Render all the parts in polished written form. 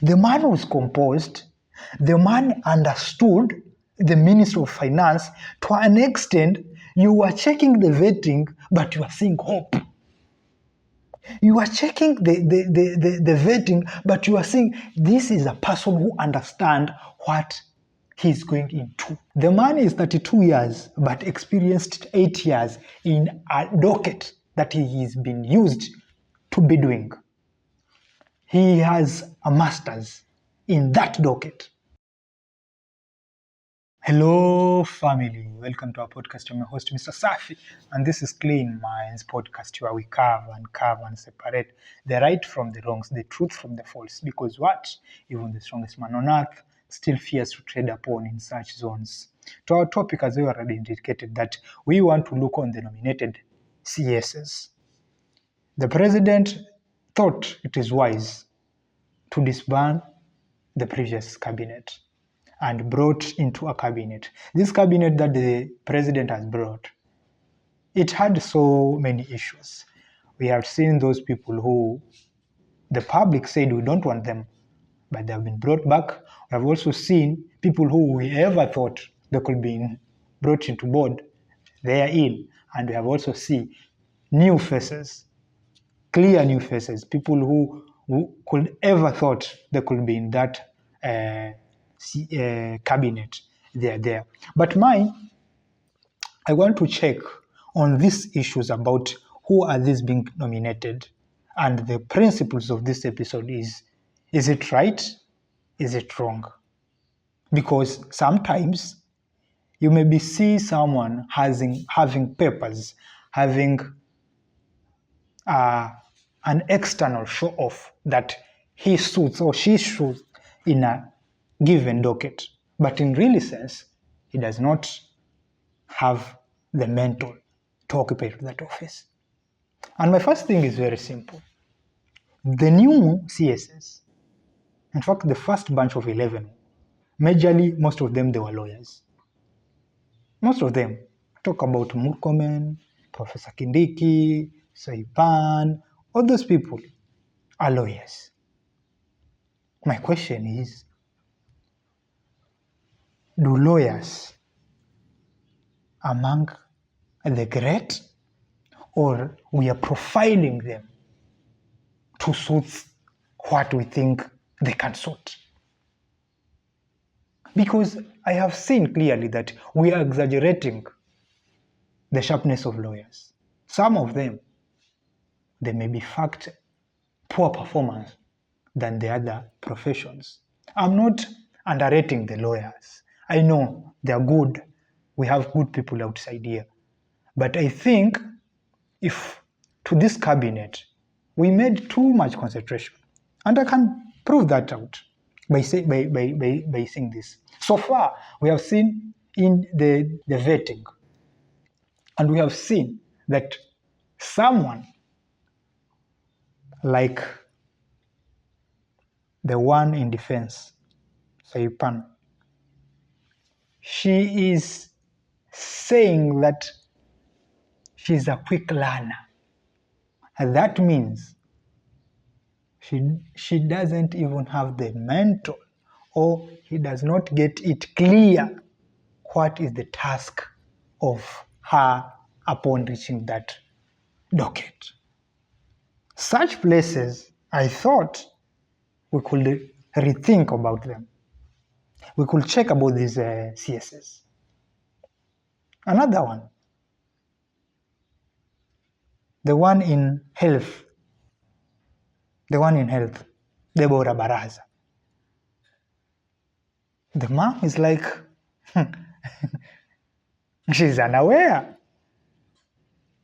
The man was composed. The man understood the Minister of Finance to an extent. You were checking the vetting, but you are seeing hope. You are checking the vetting, but you are seeing this is a person who understands what he's going into. The man is 32 years, but experienced 8 years in a docket that he has been used to be doing. He has a master's in that docket. Hello, family. Welcome to our podcast. I'm your host, Mr. Safi, and this is Clean Minds Podcast, where we carve and separate the right from the wrongs, the truth from the false. Because what? Even the strongest man on earth still fears to tread upon in such zones. To our topic, as we already indicated, that we want to look on the nominated CSs. The president thought it is wise to disband the previous cabinet and brought into a cabinet. This cabinet that the president has brought, it had so many issues. We have seen those people who the public said we don't want them, but they have been brought back. We have also seen people who we ever thought they could be brought into board, they are in. And we have also seen new faces, clear new faces, people who could ever thought they could be in that cabinet. They are there. But I want to check on these issues about who are these being nominated. And the principles of this episode is it right? Is it wrong? Because sometimes you maybe see someone having papers, having an external show off that he suits or she suits in a given docket. But in real sense, he does not have the mental to occupy that office. And my first thing is very simple. The new CSS, in fact, the first bunch of 11, majorly, most of them, they were lawyers. Most of them. Talk about Murkomen, Professor Kindiki, Saipan, all those people are lawyers. My question is, do lawyers among the great, or we are profiling them to suit what we think they can suit? Because I have seen clearly that we are exaggerating the sharpness of lawyers. Some of them, they may be fact poor performance than the other professions. I'm not underrating the lawyers. I know they're good. We have good people outside here. But I think if to this cabinet, we made too much concentration. And I can prove that out by saying this. So far, we have seen in the vetting, and we have seen that someone like the one in defense, Saipan, she is saying that she's a quick learner. And that means she doesn't even have the mental, or he does not get it clear what is the task of her upon reaching that docket. Such places, I thought we could rethink about them. We could check about these CSS. Another one, the one in health, Deborah Baraza. The mom is like, she's unaware.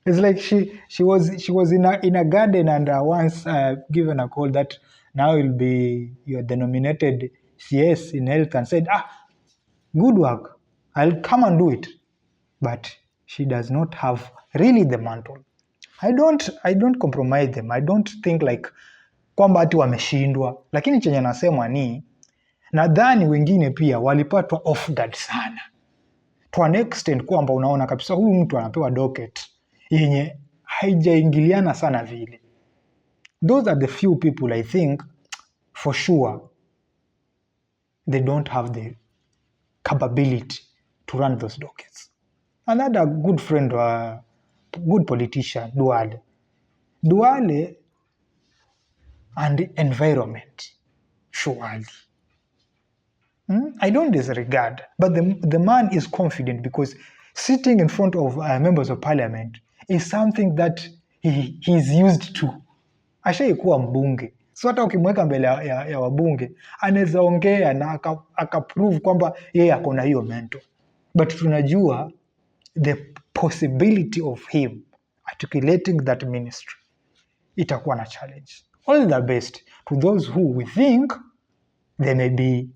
It's like she was in a garden and once given a call that now you're the nominated CS in health, and said, good work, I'll come and do it. But she does not have really the mantle. I don't compromise them. I don't think like kwamba ati wameshindwa, lakini chenye nasema ni nadhani wengine pia walipatwa off guard sana, to an extent kwamba unaona kabisa huyu mtu anapewa docket yenye haijaingiliana sana vile. Those are the few people I think for sure, they don't have the capability to run those dockets. Another good friend, good politician, Duale. Duale and environment, surely. I don't disregard, but the man is confident because sitting in front of members of parliament is something that he's used to. Ashaikuwa mbunge, so hata ukimweka mbele ya wabunge anaweza ongea na akaprove kwamba yeye ako na hiyo mentor, but tunajua the possibility of him articulating that ministry itakuwa na challenge. All the best to those who we think they may be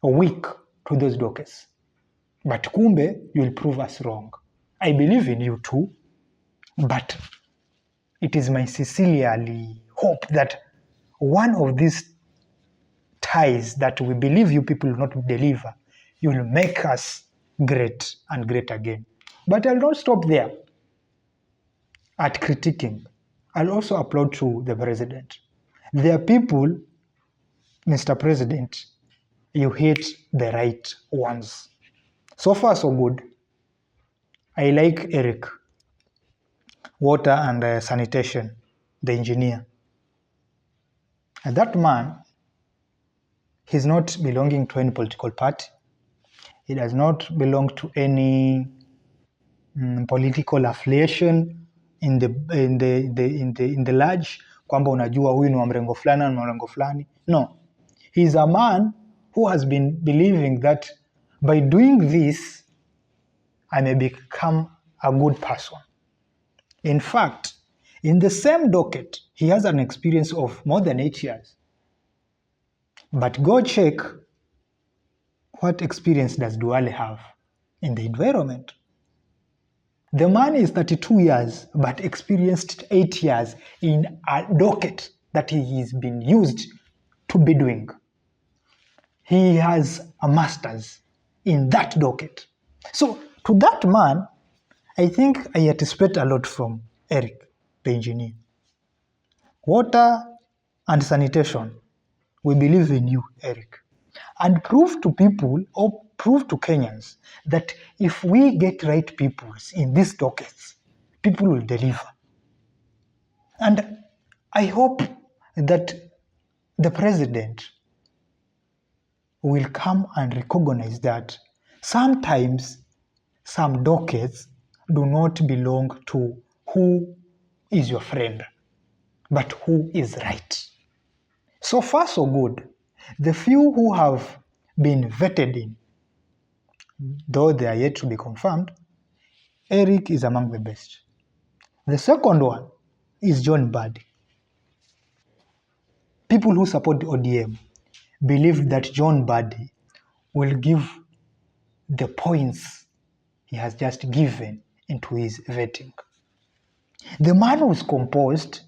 weak to those dockets, but kumbe you'll prove us wrong. I believe in you too, but it is my sincerely hope that one of these ties that we believe you people will not deliver, you will make us great and great again. But I'll not stop there at critiquing. I'll also applaud to the president. There are people, Mr. President, you hit the right ones. So far, so good. I like Eric, water and sanitation, the engineer. And that man, he's not belonging to any political party. He does not belong to any political affiliation in the large, kwamba unajua huyu ni wa mrengo fulani na mrengo fulani. No, he's a man who has been believing that by doing this, I may become a good person. In fact, in the same docket, he has an experience of more than 8 years. But go check what experience does Duale have in the environment. The man is 32 years, but experienced 8 years in a docket that he has been used to be doing. He has a master's in that docket. So to that man, I think I anticipate a lot from Eric, the engineer. Water and sanitation, we believe in you, Eric. And prove to people or prove to Kenyans that if we get right people in these dockets, people will deliver. And I hope that the president will come and recognize that sometimes some dockets do not belong to who is your friend, but who is right. So far, so good. The few who have been vetted in, though they are yet to be confirmed, Eric is among the best. The second one is John Mbadi. People who support the ODM believe that John Mbadi will give the points he has just given into his vetting. The man was composed,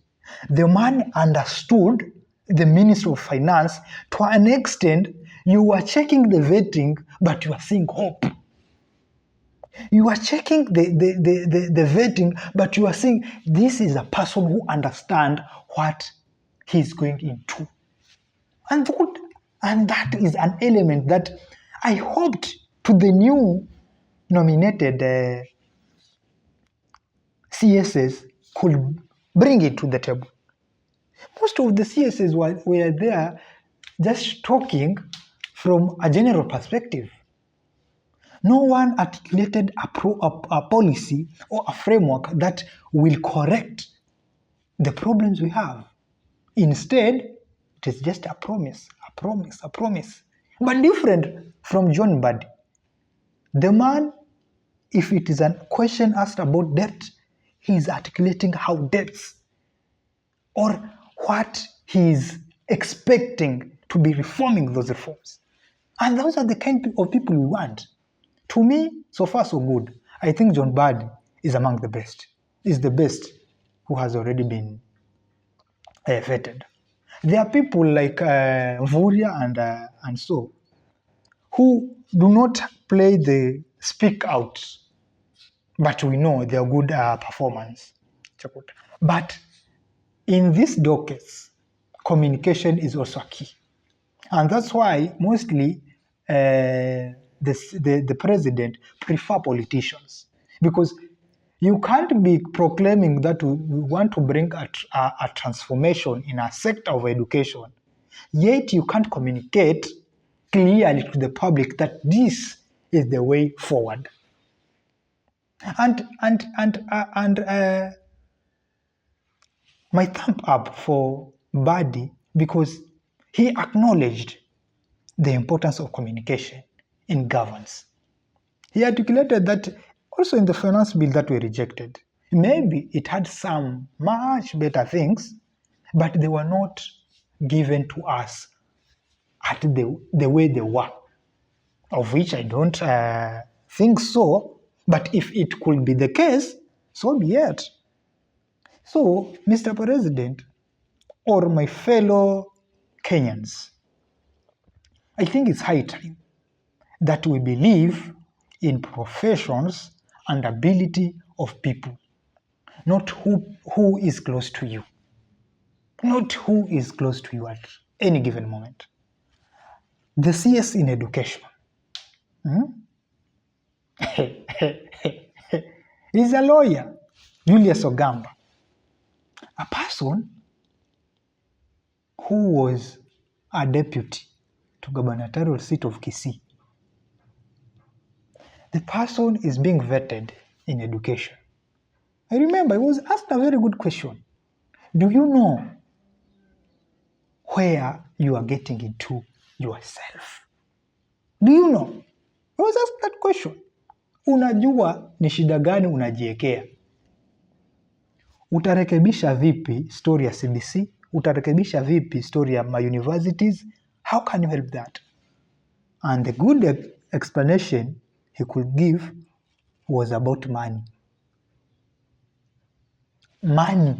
the man understood the Minister of Finance to an extent. You are checking the vetting, but you are seeing hope. You are checking the vetting, but you are seeing this is a person who understands what he's going into. And that is an element that I hoped to the new nominated CSs could bring it to the table. Most of the CSs were there just talking from a general perspective. No one articulated a policy or a framework that will correct the problems we have. Instead, it is just a promise. But different from John Mbadi. The man, if it is a question asked about debt, he is articulating how debts or what he is expecting to be reforming those reforms. And those are the kind of people we want. To me, so far so good. I think John Mbadi is among the best. Is the best who has already been vetted. There are people like Mvurya and so who do not play the speak out, but we know they are good performance. But in these dockets, communication is also key. And that's why mostly the president prefer politicians, because you can't be proclaiming that we want to bring a transformation in a sector of education, yet you can't communicate clearly to the public that this is the way forward. And my thumb up for Badi, because he acknowledged the importance of communication in governance. He articulated that also in the finance bill that we rejected. Maybe it had some much better things, but they were not given to us at the way they were, of which I don't think so. But if it could be the case, so be it. So, Mr. President, or my fellow Kenyans, I think it's high time that we believe in professions and ability of people, not who is close to you, not who is close to you at any given moment. The CS in education is a lawyer, Julius Ogamba, a person who was a deputy to gubernatorial seat of Kisii. The person is being vetted in education. I remember I was asked a very good question. Do you know where you are getting into yourself? Do you know? I was asked that question. Unajua ni shida gani unajiekea? Utarekebisha vipi story ya CBC? Utarekebisha vipi story ya my universities? How can you help that? And the good explanation he could give was about money. Money,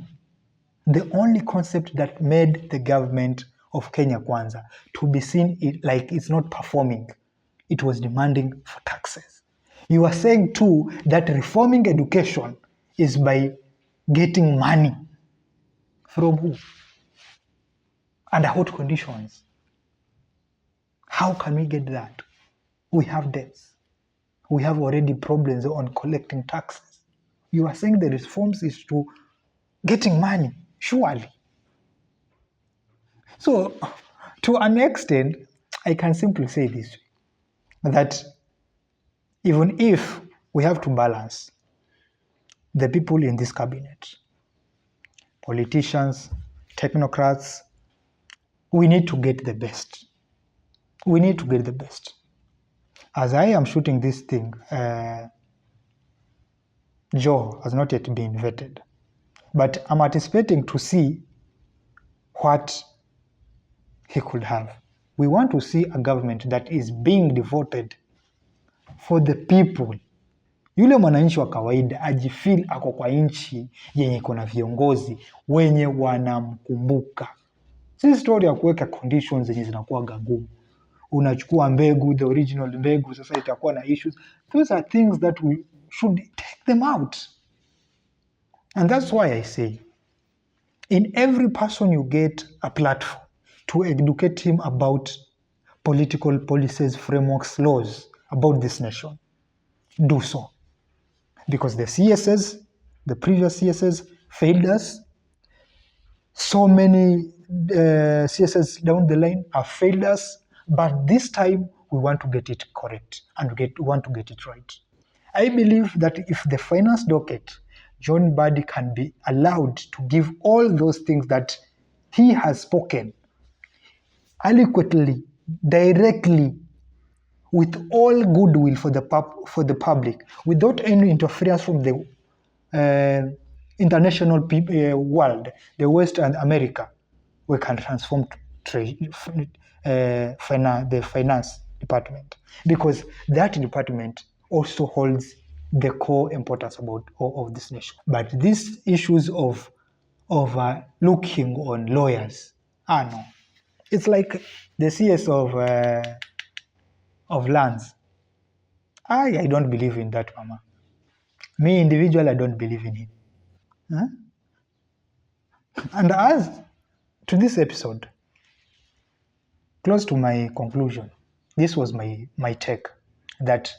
the only concept that made the government of Kenya Kwanza to be seen like it's not performing. It was demanding for taxes. You are saying too that reforming education is by getting money. From who? Under what conditions? How can we get that? We have debts. We have already problems on collecting taxes. You are saying the reforms is to getting money, surely. So, to an extent, I can simply say this, that even if we have to balance the people in this cabinet, politicians, technocrats, we need to get the best. We need to get the best. As I am shooting this thing, Joe has not yet been vetted, but I'm anticipating to see what he could have. We want to see a government that is being devoted for the people. Yule mwananchi wa kawaida ajifeel ako kwa nchi yenye kuna viongozi wenye wanamkumbuka. Si story ya kuweka conditions zenye zinakuwa gumu. Unachukua mbegu, the original mbegu, sasa itakuwa na issues. Those are things that we should take them out. And that's why I say, in every person you get a platform to educate him about political policies, frameworks, laws about this nation, do so. Because the CSS, the previous CSS failed us. So many CSS down the line have failed us, but this time we want to get it correct and want to get it right. I believe that if the finance docket, John Badi can be allowed to give all those things that he has spoken adequately, directly, with all goodwill for the public, without any interference from the international world, the West and America, we can transform the finance department, because that department also holds the core importance of this nation. But these issues of looking on lawyers, no. It's like the CS of lands. I don't believe in that, Mama. Me, individually, I don't believe in him. Huh? And as to this episode, close to my conclusion, this was my take, that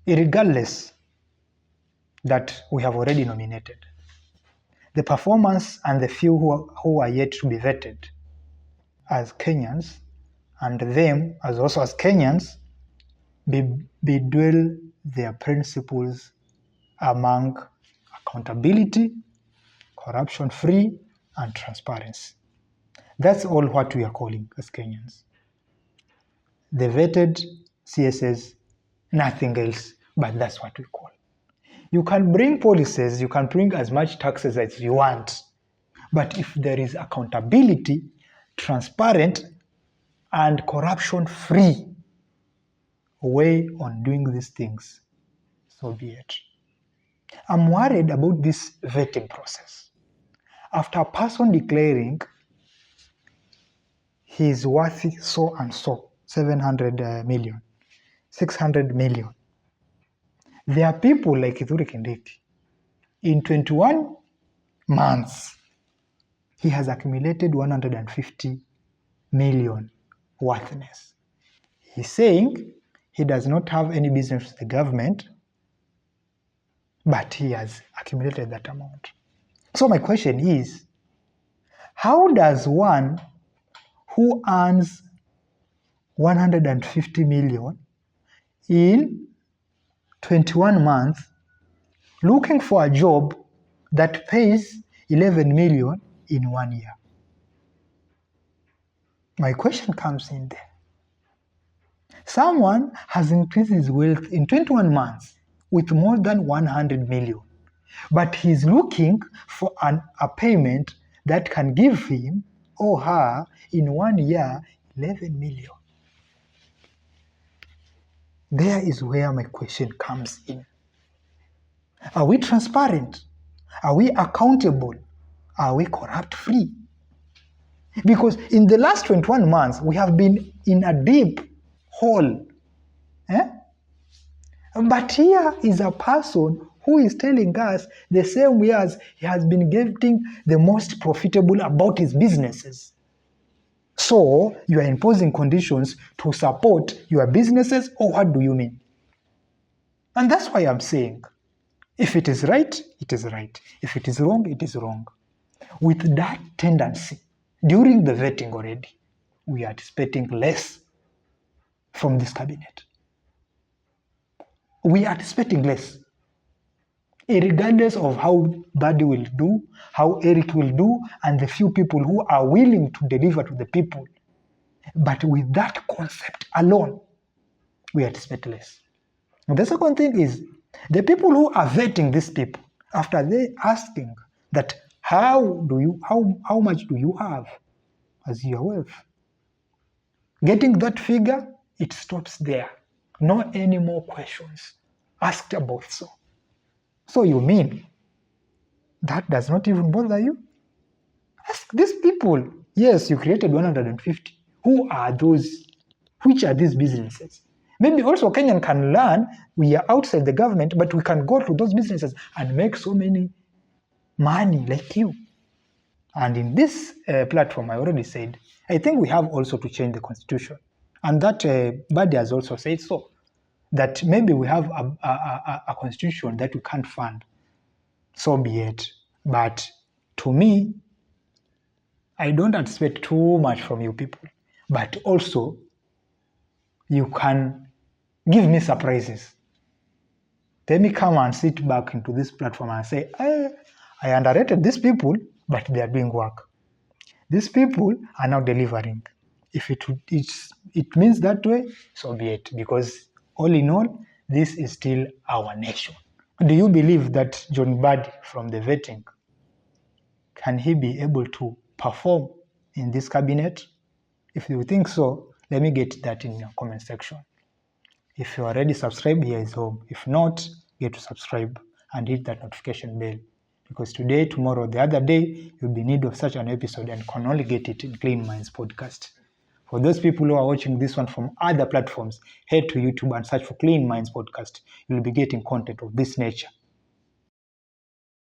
regardless that we have already nominated, the performance and the few who are yet to be vetted as Kenyans, and them as also as Kenyans, bedwell their principles among accountability, corruption-free, and transparency. That's all what we are calling as Kenyans. The vetted CSS, nothing else, but that's what we call. You can bring policies, you can bring as much taxes as you want, but if there is accountability, transparent, and corruption-free way on doing these things, so be it. I'm worried about this vetting process. After a person declaring he's worth so and so, 700 million, 600 million, there are people like Kithure Kindiki. In 21 months, he has accumulated 150 million worthiness. He's saying he does not have any business with the government, but he has accumulated that amount. So my question is, how does one who earns 150 million in 21 months looking for a job that pays 11 million in 1 year? My question comes in there. Someone has increased his wealth in 21 months with more than 100 million, but he's looking for a payment that can give him or her in 1 year 11 million. There is where my question comes in. Are we transparent? Are we accountable? Are we corrupt-free? Because in the last 21 months, we have been in a deep hole. But here is a person who is telling us the same way as he has been getting the most profitable about his businesses. So you are imposing conditions to support your businesses, or what do you mean? And that's why I'm saying, if it is right, it is right. If it is wrong, it is wrong. With that tendency, during the vetting already, we are expecting less from this cabinet. We are expecting less. Regardless of how Badi will do, how Eric will do, and the few people who are willing to deliver to the people. But with that concept alone, we are expecting less. And the second thing is, the people who are vetting these people, after they asking that how much do you have as your wealth? Getting that figure, it stops there. No any more questions asked about so. So you mean that does not even bother you? Ask these people. Yes, you created 150. Who are those? Which are these businesses? Maybe also Kenyan can learn, we are outside the government, but we can go to those businesses and make so many money like you. And in this platform, I already said, I think we have also to change the constitution. And that Badi has also said so, that maybe we have a constitution that we can't fund. So be it. But to me, I don't expect too much from you people. But also, you can give me surprises. Let me come and sit back into this platform and say, I underrated these people, but they are doing work. These people are now delivering. If it means that way, so be it. Because all in all, this is still our nation. Do you believe that John Badi from the vetting, can he be able to perform in this cabinet? If you think so, let me get that in your comment section. If you are already subscribed, here is home. If not, get to subscribe and hit that notification bell. Because today, tomorrow, the other day, you'll be in need of such an episode and can only get it in Clean Minds Podcast. For those people who are watching this one from other platforms, head to YouTube and search for Clean Minds Podcast. You'll be getting content of this nature.